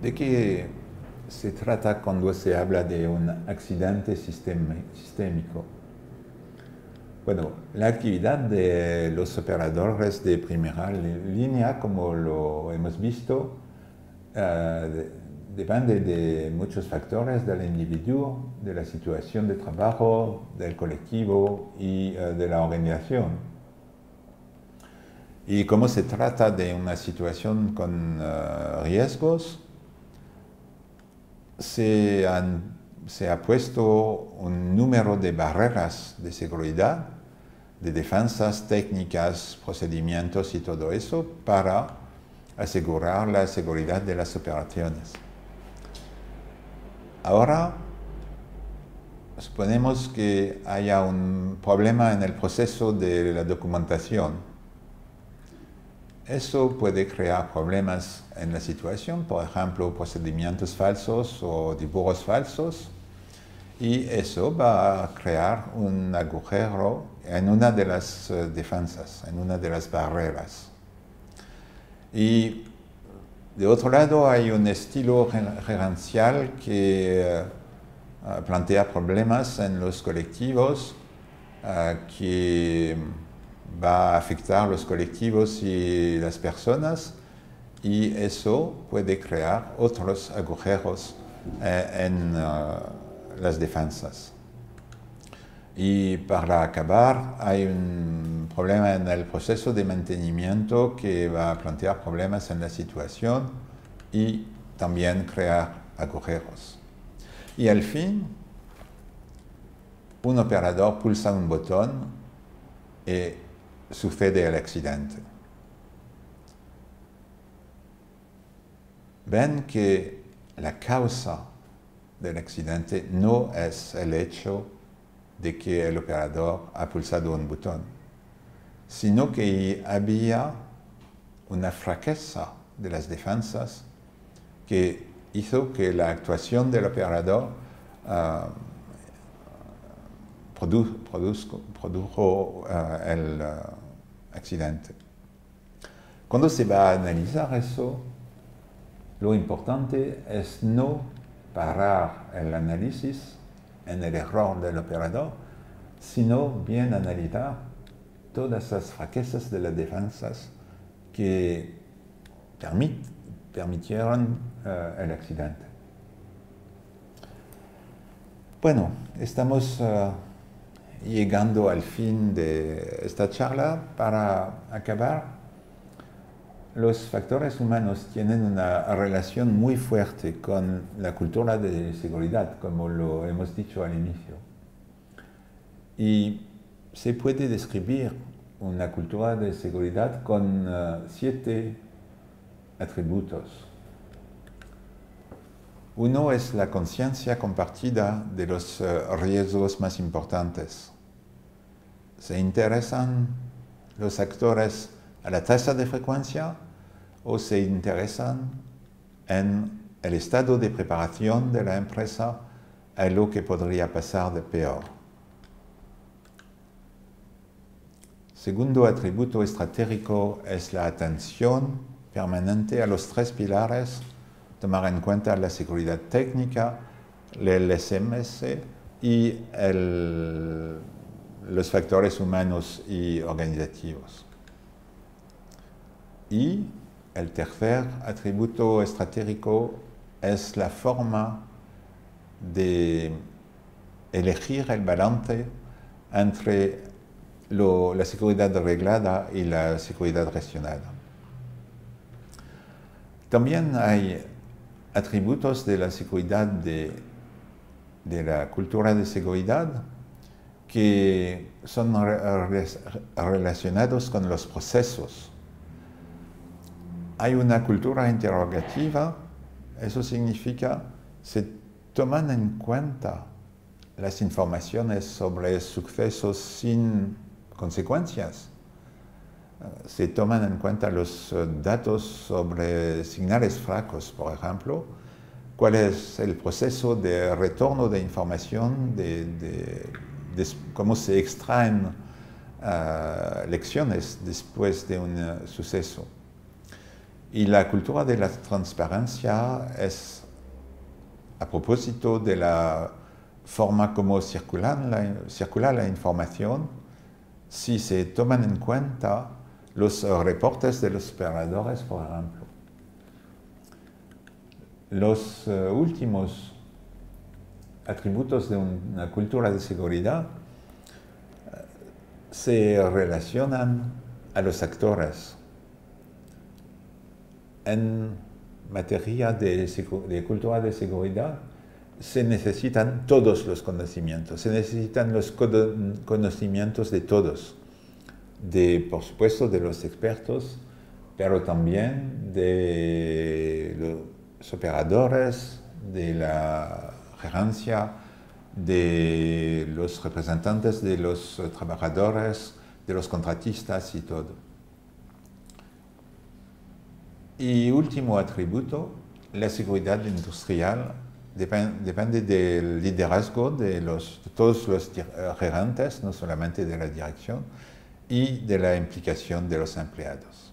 ¿De qué se trata cuando se habla de un accidente sistémico? Bueno, la actividad de los operadores de primera línea, como lo hemos visto, depende de muchos factores del individuo, de la situación de trabajo, del colectivo y de la organización. Y como se trata de una situación con riesgos, se ha puesto un número de barreras de seguridad, de defensas técnicas, procedimientos y todo eso para asegurar la seguridad de las operaciones. Ahora, suponemos que haya un problema en el proceso de la documentación. Eso puede crear problemas en la situación, por ejemplo, procedimientos falsos o dibujos falsos, y eso va a crear un agujero en una de las defensas, en una de las barreras. Y de otro lado hay un estilo gerencial que plantea problemas en los colectivos que va a afectar los colectivos y las personas, y eso puede crear otros agujeros en las defensas. Y para acabar, hay un problema en el proceso de mantenimiento que va a plantear problemas en la situación y también crear agujeros. Y al fin, un operador pulsa un botón y sucede el accidente. Ven que la causa del accidente no es el hecho de que el operador ha pulsado un botón, sino que había una fraqueza de las defensas que hizo que la actuación del operador produjo el accidente. Cuando se va a analizar eso, lo importante es no parar el análisis en el error del operador, sino bien analizar todas las fraquezas de las defensas que permitieron el accidente. Bueno, estamos llegando al fin de esta charla. Para acabar, los factores humanos tienen una relación muy fuerte con la cultura de seguridad, como lo hemos dicho al inicio. Y se puede describir una cultura de seguridad con 7 atributos. Uno es la conciencia compartida de los riesgos más importantes. ¿Se interesan los actores a la tasa de frecuencia o se interesan en el estado de preparación de la empresa a lo que podría pasar de peor? Segundo atributo estratégico es la atención permanente a los 3 pilares: tomar en cuenta la seguridad técnica, el SMS y los factores humanos y organizativos. Y el tercer atributo estratégico es la forma de elegir el balance entre la seguridad reglada y la seguridad gestionada. También hay atributos de la seguridad de la cultura de seguridad que son relacionados con los procesos. Hay una cultura interrogativa, eso significa se toman en cuenta las informaciones sobre sucesos sin consecuencias. Se toman en cuenta los datos sobre señales fracos, por ejemplo, cuál es el proceso de retorno de información, de cómo se extraen lecciones después de un suceso. Y la cultura de la transparencia es, a propósito de la forma como circula la información, si se toman en cuenta los reportes de los operadores, por ejemplo. Los últimos atributos de una cultura de seguridad se relacionan a los actores. En materia de cultura de seguridad se necesitan todos los conocimientos, se necesitan los conocimientos de todos, por supuesto de los expertos, pero también de los operadores, de la gerencia, de los representantes de los trabajadores, de los contratistas y todo. Y último atributo, la seguridad industrial depende del liderazgo de todos los gerentes, no solamente de la dirección, y de la implicación de los empleados.